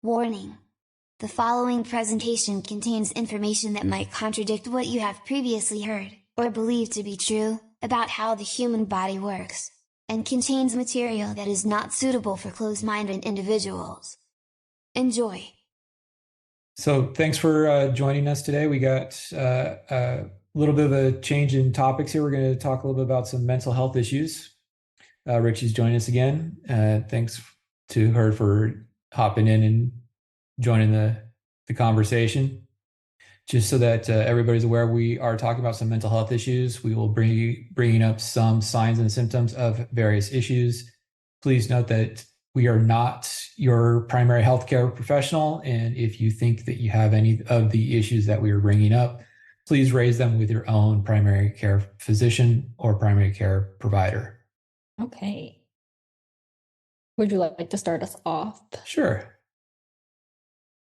Warning: the following presentation contains information that might contradict what you have previously heard, or believed to be true, about how the human body works, and contains material that is not suitable for closed-minded individuals. Enjoy! So thanks for joining us today. We got a little bit of a change in topics here. We're going to talk a little bit about some mental health issues. Ricci's joining us again. Thanks to her for hopping in and joining the conversation. Just so that everybody's aware, we are talking about some mental health issues. We will bringing up some signs and symptoms of various issues. Please note that we are not your primary healthcare professional, and if you think that you have any of the issues that we are bringing up, please raise them with your own primary care physician or primary care provider. Okay. Would you like to start us off? Sure.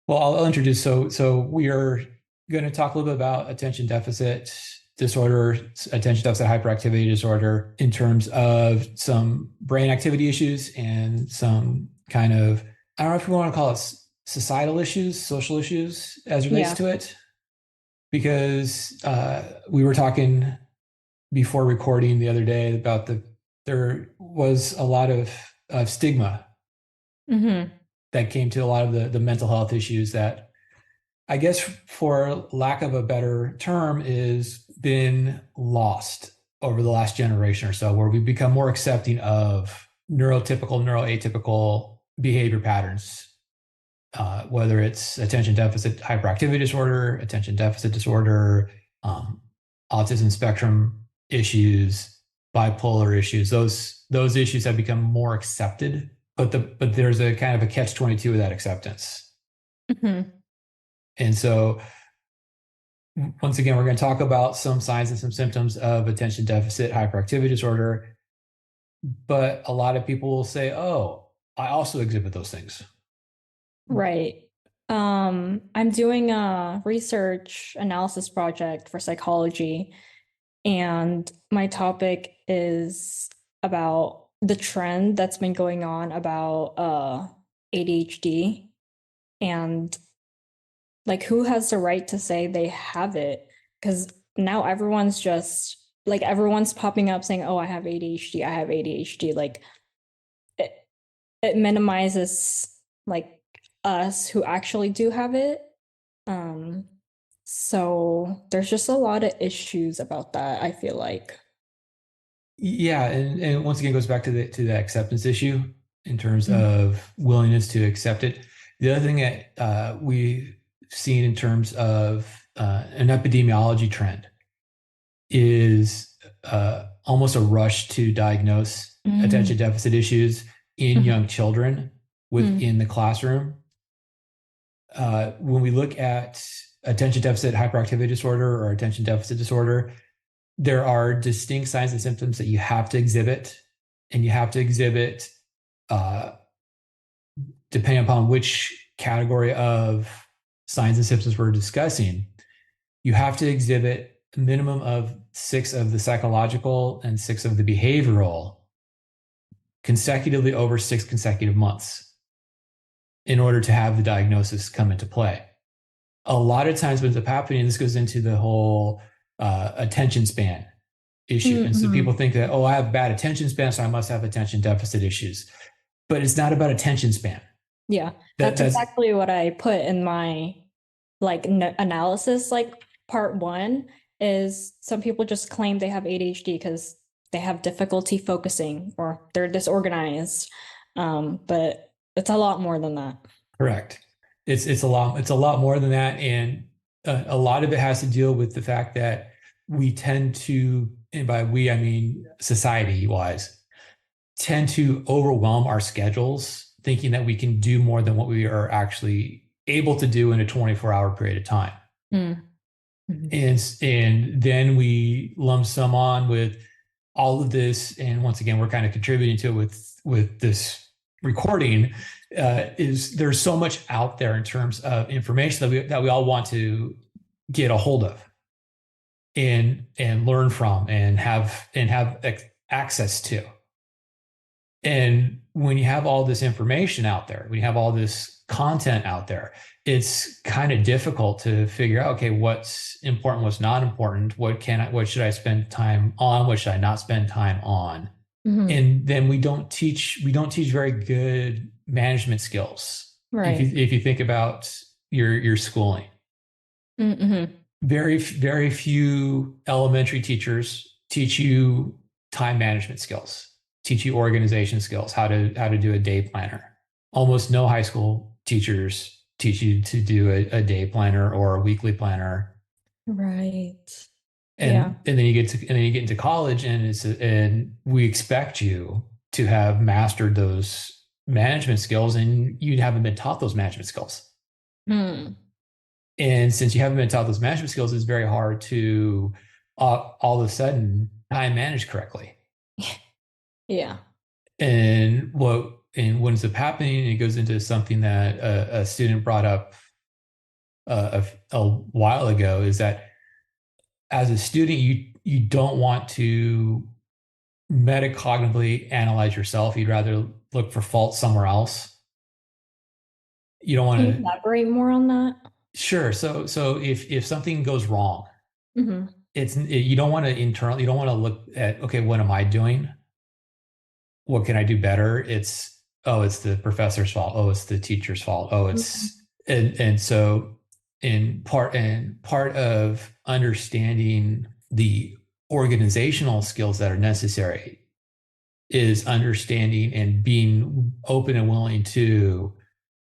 Well, I'll introduce. So we are going to talk a little bit about attention deficit disorder, attention deficit hyperactivity disorder, in terms of some brain activity issues and some kind of, I don't know if we want to call it societal issues, social issues as relates to it. Because we were talking before recording the other day about there was a lot of stigma that came to a lot of the mental health issues that, I guess, for lack of a better term, is been lost over the last generation or so, where we've become more accepting of neurotypical, neuroatypical behavior patterns, whether it's attention deficit hyperactivity disorder, attention deficit disorder, autism spectrum issues, bipolar issues. Those issues have become more accepted, but there's a kind of a catch-22 of that acceptance. And so, once again, we're going to talk about some signs and some symptoms of attention deficit hyperactivity disorder. But a lot of people will say, oh, I also exhibit those things. Right. I'm doing a research analysis project for psychology, and my topic is about the trend that's been going on about ADHD, and like, who has the right to say they have it? Because now everyone's popping up saying, oh, I have ADHD, I have ADHD. Like, it minimizes like us who actually do have it. So there's just a lot of issues about that, I feel like. Yeah, and once again, it goes back to the acceptance issue in terms of willingness to accept it. The other thing that we've seen in terms of an epidemiology trend is almost a rush to diagnose attention deficit issues in young children within the classroom. When we look at attention deficit hyperactivity disorder or attention deficit disorder, there are distinct signs and symptoms that you have to exhibit, and you have to exhibit depending upon which category of signs and symptoms we're discussing. You have to exhibit a minimum of 6 of the psychological and 6 of the behavioral consecutively over 6 consecutive months in order to have the diagnosis come into play. A lot of times what ends up happening, this goes into the whole attention span issue. And so people think that, oh, I have bad attention span, so I must have attention deficit issues. But it's not about attention span. Yeah, that's exactly what I put in my analysis. Like, part 1 is some people just claim they have ADHD because they have difficulty focusing or they're disorganized. But it's a lot more than that. Correct. It's a lot more than that, and a lot of it has to deal with the fact that we tend to, and by we I mean society-wise, tend to overwhelm our schedules, thinking that we can do more than what we are actually able to do in a 24-hour period of time. And then we lump sum on with all of this, and once again, we're kind of contributing to it with this recording. Is there's so much out there in terms of information that we all want to get a hold of and learn from and have access to. And when you have all this information out there, when you have all this content out there. It's kind of difficult to figure out, okay, what's important, what's not important, what should I spend time on, what should I not spend time on? Mm-hmm. And then we don't teach very good management skills. Right. If you think about your schooling, Mm-hmm. very few elementary teachers teach you time management skills, teach you organization skills, how to do a day planner. Almost no high school teachers teach you to do a day planner or a weekly planner. Right. And then you get into college, and we expect you to have mastered those management skills, and you haven't been taught those management skills. Hmm. And since you haven't been taught those management skills, it's very hard to all of a sudden time manage correctly. Yeah. And what ends up happening, it goes into something that a student brought up a while ago, is that as a student, you don't want to metacognitively analyze yourself. You'd rather look for fault somewhere else. You don't want to. Can you elaborate more on that? Sure. So if something goes wrong, Mm-hmm. You don't want to look at, okay, what am I doing? What can I do better? It's the professor's fault. Oh, it's the teacher's fault. Oh, it's and so in part of understanding the organizational skills that are necessary is understanding and being open and willing to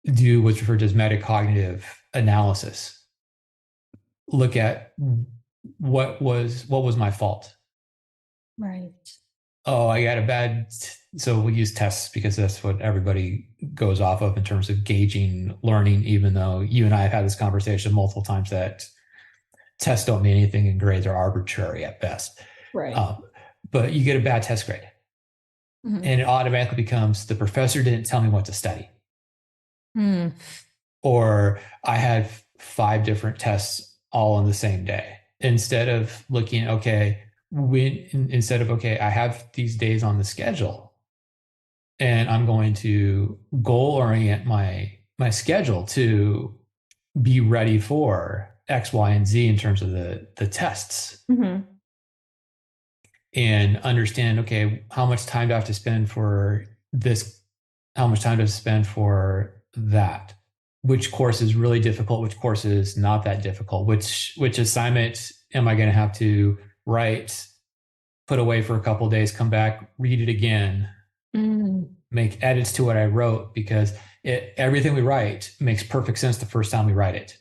do what's referred to as metacognitive analysis. Look at what was my fault. Right. Oh, I got a bad. So we use tests because that's what everybody goes off of in terms of gauging learning, even though you and I have had this conversation multiple times that tests don't mean anything and grades are arbitrary at best. Right. But you get a bad test grade. Mm-hmm. And it automatically becomes, the professor didn't tell me what to study. Mm. Or I had 5 different tests all on the same day. Instead of looking, okay, I have these days on the schedule, and I'm going to goal orient my schedule to be ready for X, Y, and Z in terms of the tests. Mm-hmm. And understand, okay, how much time do I have to spend for this? How much time do I spend for that? Which course is really difficult? Which course is not that difficult? Which assignment am I going to have to write, put away for a couple of days, come back, read it again, make edits to what I wrote, because everything we write makes perfect sense the first time we write it.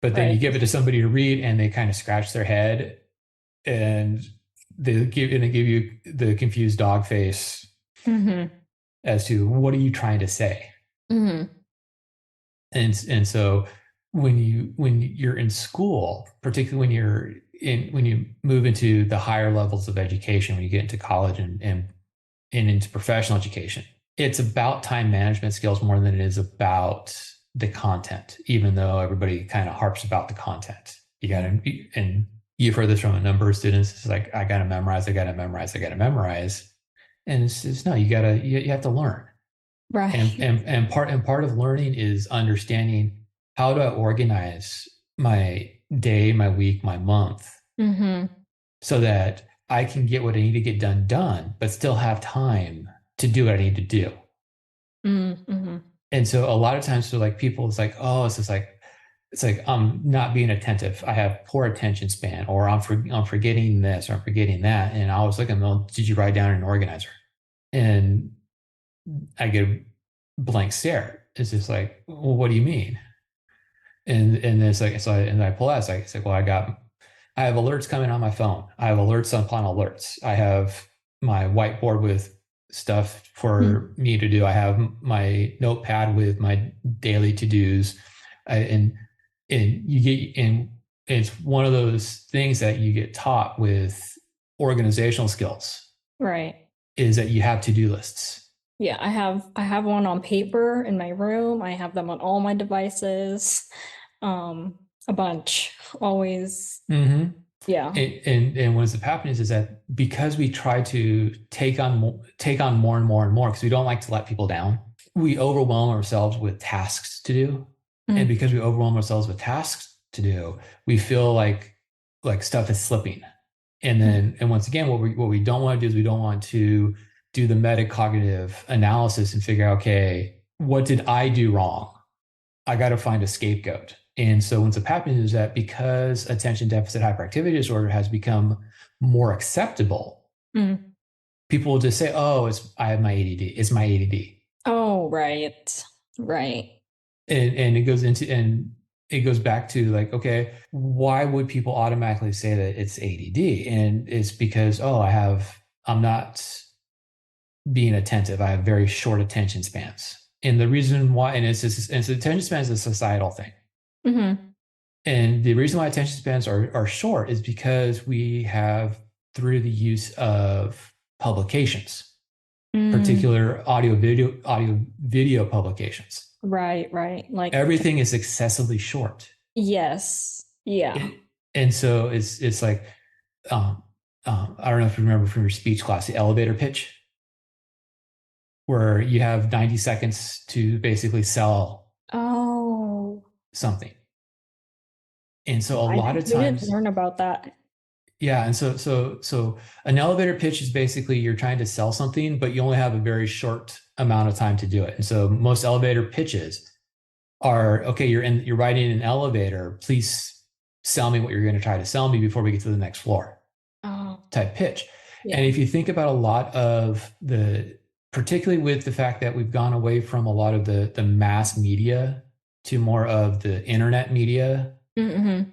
But then you give it to somebody to read and they kind of scratch their head and they give you the confused dog face as to, what are you trying to say? Mm-hmm. And so when you're in school, particularly when you move into the higher levels of education, when you get into college and into professional education, it's about time management skills more than it is about the content, even though everybody kind of harps about the content. You got to, and you've heard this from a number of students. It's like, I got to memorize. And it's just, no, you have to learn. Right. And part of learning is understanding, how do I organize my day, my week, my month, so that I can get what I need to get done, but still have time to do what I need to do. Mm-hmm. And so a lot of times, so like people, it's like, oh, it's like I'm not being attentive. I have poor attention span, or I'm forgetting this, or I'm forgetting that. And I was looking, well, did you write down an organizer? And I get a blank stare. It's just like, well, what do you mean? And it's like, and I pull out, it's like, well, I have alerts coming on my phone. I have alerts upon alerts. I have my whiteboard with stuff for me to do. I have my notepad with my daily to-dos. And it's one of those things that you get taught with organizational skills. Right. Is that you have to-do lists. Yeah, I have one on paper in my room. I have them on all my devices. A bunch, always. Mm-hmm. Yeah. And what ends up happening is that because we try to take on more and more, because we don't like to let people down. we overwhelm ourselves with tasks to do. And because we overwhelm ourselves with tasks to do, we feel like stuff is slipping. And then, and once again, what we don't want to do is we don't want to do the metacognitive analysis and figure out, okay, what did I do wrong? I got to find a scapegoat. And so what's happening is that because attention deficit hyperactivity disorder has become more acceptable, people will just say, oh, I have my ADD. It's my ADD. Oh, right. Right. And it goes back to like, okay, why would people automatically say that it's ADD? And it's because, oh, I'm not being attentive. I have very short attention spans. And the reason why, and it's attention spans is a societal thing. And the reason why attention spans are short is because we have, through the use of publications, particular audio video publications. Right. Like everything is excessively short. Yes. Yeah. And so it's like, I don't know if you remember from your speech class, the elevator pitch, where you have 90 seconds to basically sell something. And so a lot of times, didn't learn about that. Yeah. And so an elevator pitch is basically you're trying to sell something, but you only have a very short amount of time to do it. And so most elevator pitches are, okay, you're riding an elevator. Please sell me what you're going to try to sell me before we get to the next floor type pitch. Yeah. And if you think about a lot of particularly with the fact that we've gone away from a lot of the mass media to more of the internet media, I'm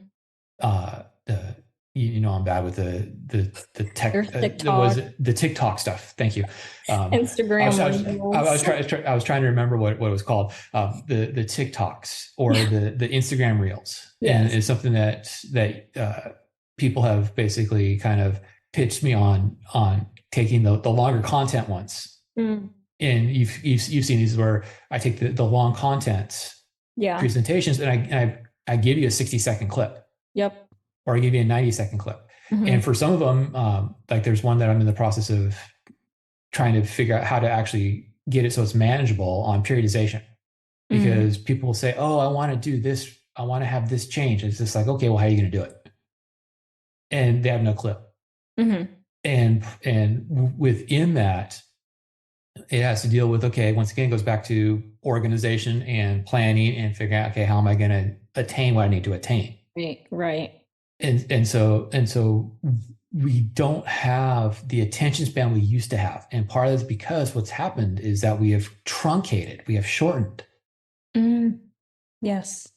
bad with the tech. The TikTok stuff. Thank you. Instagram. I was trying to remember what it was called. The TikToks or the Instagram Reels, and it's something that people have basically kind of pitched me on taking the longer content ones. And you've seen these where I take the long content presentations and I give you a 60-second clip. Yep. Or I give you a 90-second clip. And for some of them, like there's one that I'm in the process of trying to figure out how to actually get it so it's manageable on periodization. Because people will say, oh, I want to do this. I want to have this change. It's just like, okay, well, how are you going to do it? And they have no clip. And within that, it has to deal with, okay, once again, it goes back to organization and planning and figuring out, okay, how am I going to attain what I need to attain? Right. And so we don't have the attention span we used to have. And part of it's because what's happened is that we have truncated, we have shortened. Yes.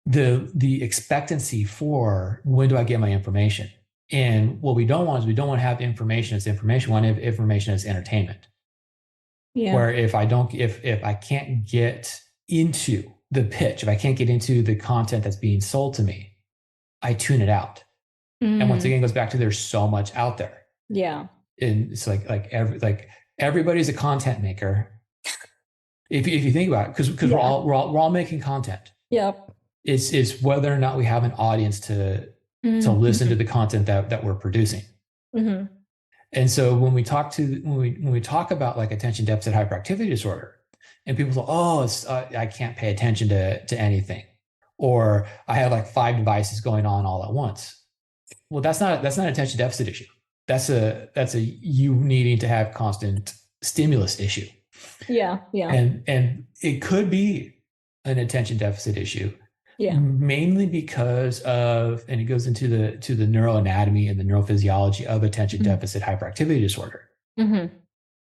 The expectancy for when do I get my information? And what we don't want is we don't want to have information as information. We want to have information as entertainment. Yeah. Where if I can't get into the pitch, if I can't get into the content that's being sold to me, I tune it out. And once again, it goes back to there's so much out there. Yeah. And it's like everybody's a content maker. If you think about it, because we're all making content. Yep. It's whether or not we have an audience to listen to the content that we're producing. And so when we talk about like attention deficit hyperactivity disorder, and people say, oh, I can't pay attention to anything, or I have like 5 devices going on all at once. Well, that's not an attention deficit issue. That's a you needing to have constant stimulus issue. Yeah. And it could be an attention deficit issue. Yeah. Mainly because of, and it goes into the neuroanatomy and the neurophysiology of attention deficit hyperactivity disorder.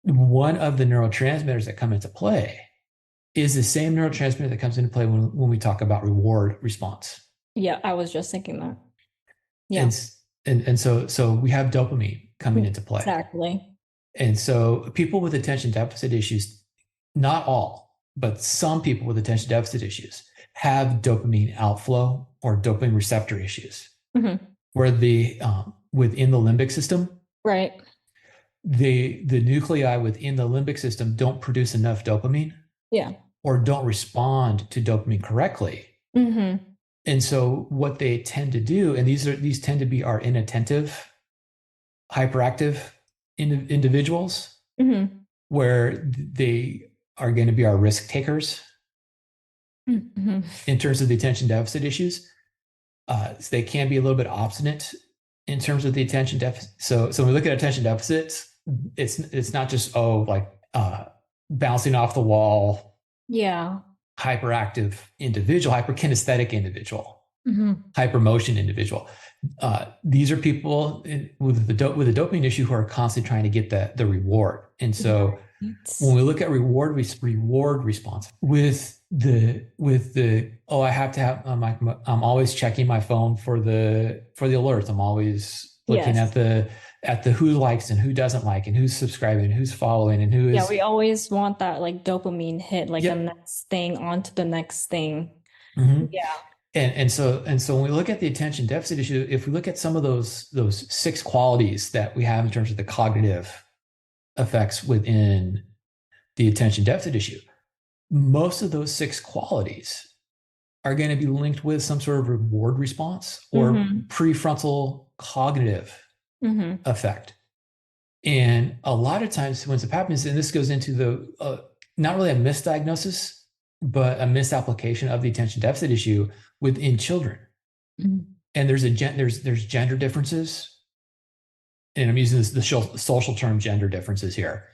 One of the neurotransmitters that come into play is the same neurotransmitter that comes into play when we talk about reward response. Yeah, I was just thinking that. Yeah. And so we have dopamine coming into play. Exactly. And so people with attention deficit issues, not all, but some people with attention deficit issues have dopamine outflow or dopamine receptor issues, where within the limbic system, right, the nuclei within the limbic system don't produce enough dopamine, or don't respond to dopamine correctly. And so what they tend to do, and these tend to be our inattentive, hyperactive individuals, where they are going to be our risk takers Mm-hmm. in terms of the attention deficit issues. So they can be a little bit obstinate in terms of the attention deficit. So when we look at attention deficits, it's not just bouncing off the wall, Yeah. hyperactive individual, hyperkinesthetic individual, Mm-hmm. hypermotion individual. These are people with a dopamine issue who are constantly trying to get the reward. And so when we look at reward response with the I have to have I'm always checking my phone for the alerts. I'm always looking Yes. at the who likes and who doesn't like and who's subscribing and who's following and who is. Yeah, we always want that like dopamine hit, like Yep. the next thing onto the next thing. Mhm. Yeah. And so when we look at the attention deficit issue, if we look at some of those 6 qualities that we have in terms of the cognitive effects within the attention deficit issue, most of those 6 qualities are going to be linked with some sort of reward response or prefrontal cognitive effect. And a lot of times when it happens, and this goes into the not really a misdiagnosis, but a misapplication of the attention deficit issue within children. And there's gender differences, and I'm using the social term gender differences here.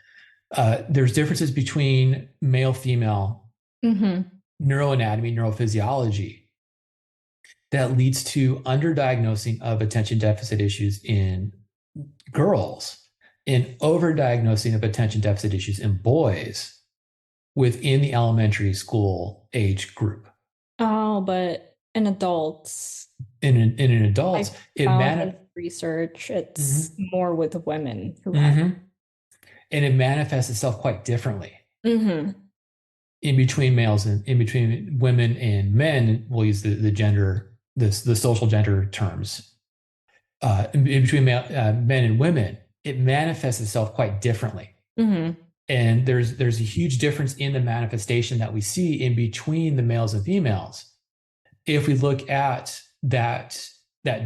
There's differences between male, female, neuroanatomy, neurophysiology that leads to underdiagnosing of attention deficit issues in girls and overdiagnosing of attention deficit issues in boys within the elementary school age group. Oh, but in adults. In an adult, research, it's more with women who have it. And it manifests itself quite differently. In between males and in between women and men, we'll use the gender, the social gender terms. In between men and women, it manifests itself quite differently. And there's a huge difference in the manifestation that we see in between the males and females. If we look at that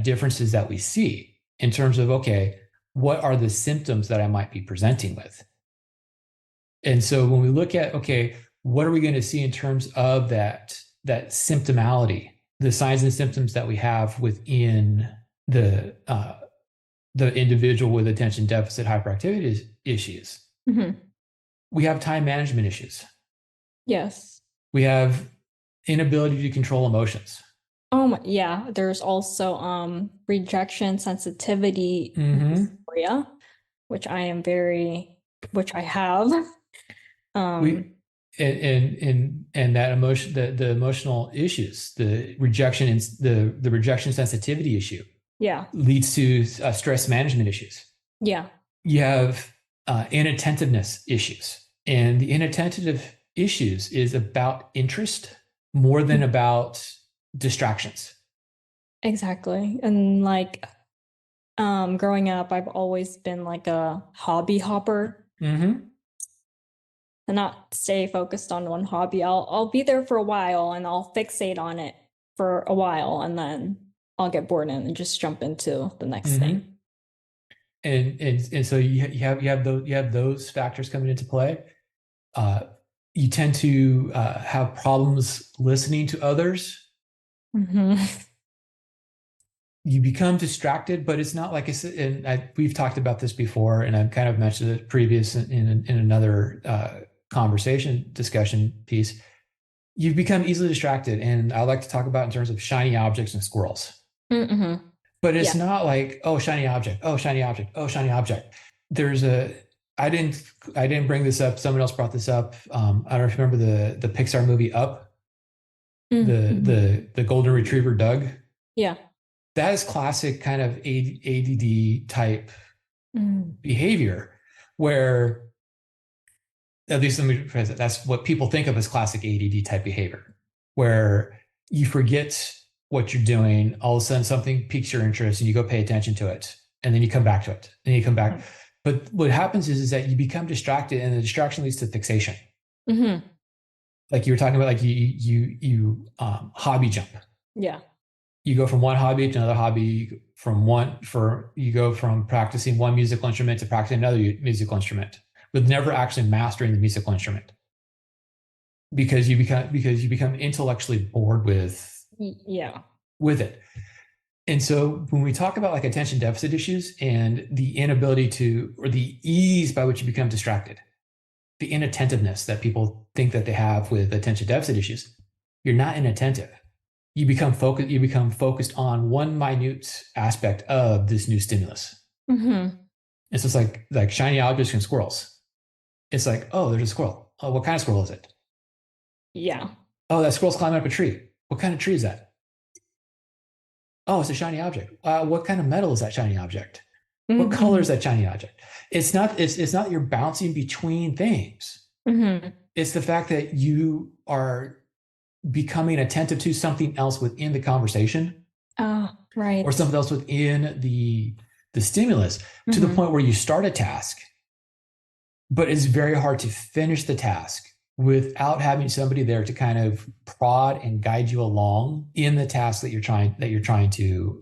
differences that we see in terms of, okay, what are the symptoms that I might be presenting with? And so when we look at, okay, what are we going to see in terms of that symptomality, the signs and symptoms that we have within the individual with attention deficit hyperactivity issues? We have time management issues. Yes. We have inability to control emotions. Yeah. There's also rejection sensitivity dysphoria, which I have. And that emotion, the emotional issues, the rejection and the rejection sensitivity issue, leads to stress management issues. Yeah, you have inattentiveness issues, and the inattentive issues is about interest more than about distractions. Exactly, and like growing up, I've always been like a hobby hopper. And not stay focused on one hobby. I'll be there for a while and I'll fixate on it for a while, and then I'll get bored and just jump into the next thing. And so you have those factors coming into play. You tend to have problems listening to others. You become distracted, but it's not like I said, and we've talked about this before, and I've kind of mentioned it previous in another discussion piece. You've become easily distracted, and I like to talk about in terms of shiny objects and squirrels. But it's not like, oh, shiny object, oh, shiny object, oh, shiny object. I didn't bring this up. Someone else brought this up. I don't know if you remember the Pixar movie Up, the golden retriever Doug. Yeah. That is classic kind of ADD type behavior, where, at least let me phrase it, that's what people think of as classic ADD type behavior, where you forget what you're doing, all of a sudden something piques your interest and you go pay attention to it, and then you come back to it, and you come back. But what happens is that you become distracted, and the distraction leads to fixation. Like you were talking about, like you hobby jump. Yeah. You go from one hobby to another hobby, you go from practicing one musical instrument to practicing another musical instrument, with never actually mastering the musical instrument. because you become intellectually bored Yeah. with it. And so when we talk about like attention deficit issues and the inability to, or the ease by which you become distracted, the inattentiveness that people think that they have with attention deficit issues, you're not inattentive. You become focused on one minute aspect of this new stimulus. Mm-hmm. It's just like shiny objects and squirrels. It's like, oh, there's a squirrel. Oh, what kind of squirrel is it? Yeah. Oh, that squirrel's climbing up a tree. What kind of tree is that? Oh, it's a shiny object. What kind of metal is that shiny object? What color is that shiny object? It's not you're bouncing between things. Mm-hmm. It's the fact that you are becoming attentive to something else within the conversation, right, or something else within the stimulus, to the point where you start a task, but it's very hard to finish the task without having somebody there to kind of prod and guide you along in the task that you're trying to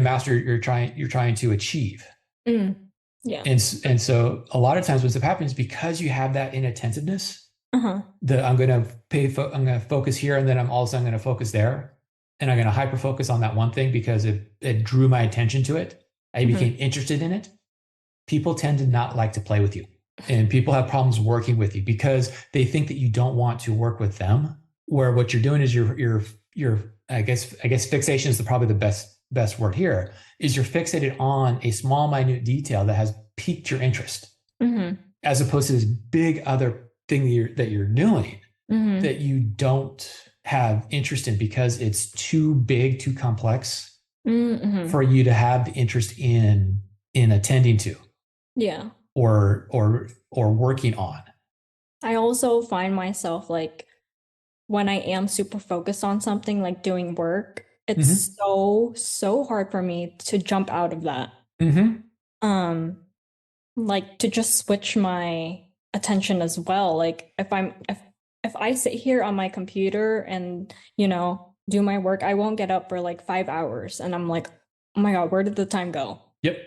master, you're trying to achieve. Yeah. And so a lot of times what's happening is because you have that inattentiveness, that I'm going to focus here, and then I'm going to focus there, and I'm going to hyper focus on that one thing because it drew my attention to it. I became interested in it. People tend to not like to play with you, and people have problems working with you because they think that you don't want to work with them. Where what you're doing is you're I guess fixation is probably the best word here, is you're fixated on a small minute detail that has piqued your interest, as opposed to this big other thing that you're doing that you don't have interest in because it's too big, too complex for you to have the interest in attending to. Yeah. Or working on. I also find myself like when I am super focused on something like doing work, it's so hard for me to jump out of that. Like to just switch my attention as well. Like if I sit here on my computer and, do my work, I won't get up for like 5 hours. And I'm like, oh my God, where did the time go? Yep.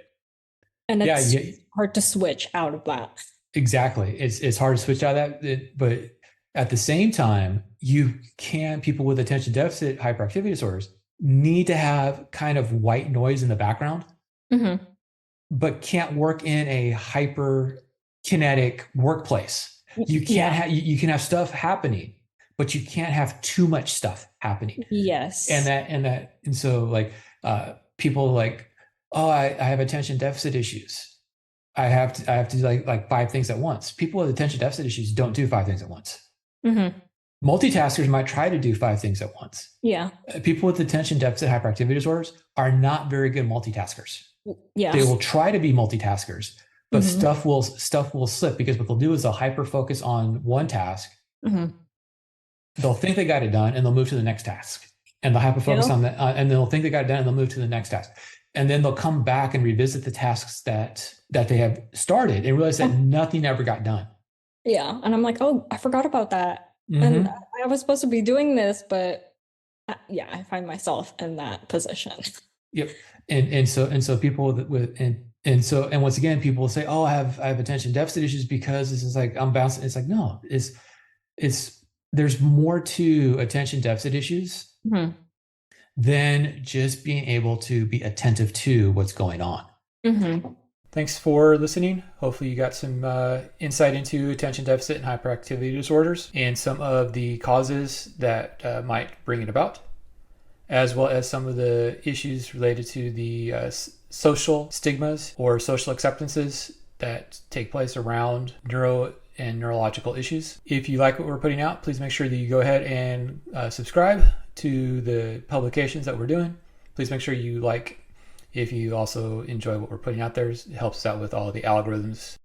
And it's hard to switch out of that. Exactly. It's hard to switch out of that. But at the same time, people with attention deficit hyperactivity disorders need to have kind of white noise in the background, but can't work in a hyper kinetic workplace. You can't you can have stuff happening, but you can't have too much stuff happening. Yes. And so like people like, oh, I have attention deficit issues. I have to do like 5 things at once. People with attention deficit issues don't do 5 things at once. Multitaskers might try to do 5 things at once. Yeah. People with attention deficit hyperactivity disorders are not very good multitaskers. Yeah. They will try to be multitaskers, but stuff will slip, because what they'll do is they'll hyper focus on one task. They'll think they got it done, and they'll move to the next task, and they'll hyper focus on that, and they'll think they got it done, and they'll move to the next task, and then they'll come back and revisit the tasks that they have started and realize that nothing ever got done. Yeah, and I'm like, oh, I forgot about that, and I was supposed to be doing this, but I find myself in that position. Yep. And so people and once again, people will say, oh, I have attention deficit issues because this is like, I'm bouncing. It's like, no, there's more to attention deficit issues than just being able to be attentive to what's going on. Thanks for listening. Hopefully you got some insight into attention deficit and hyperactivity disorders and some of the causes that might bring it about, as well as some of the issues related to the social stigmas or social acceptances that take place around neuro and neurological issues. If you like what we're putting out, please make sure that you go ahead and subscribe to the publications that we're doing. Please make sure you like if you also enjoy what we're putting out there. It helps us out with all the algorithms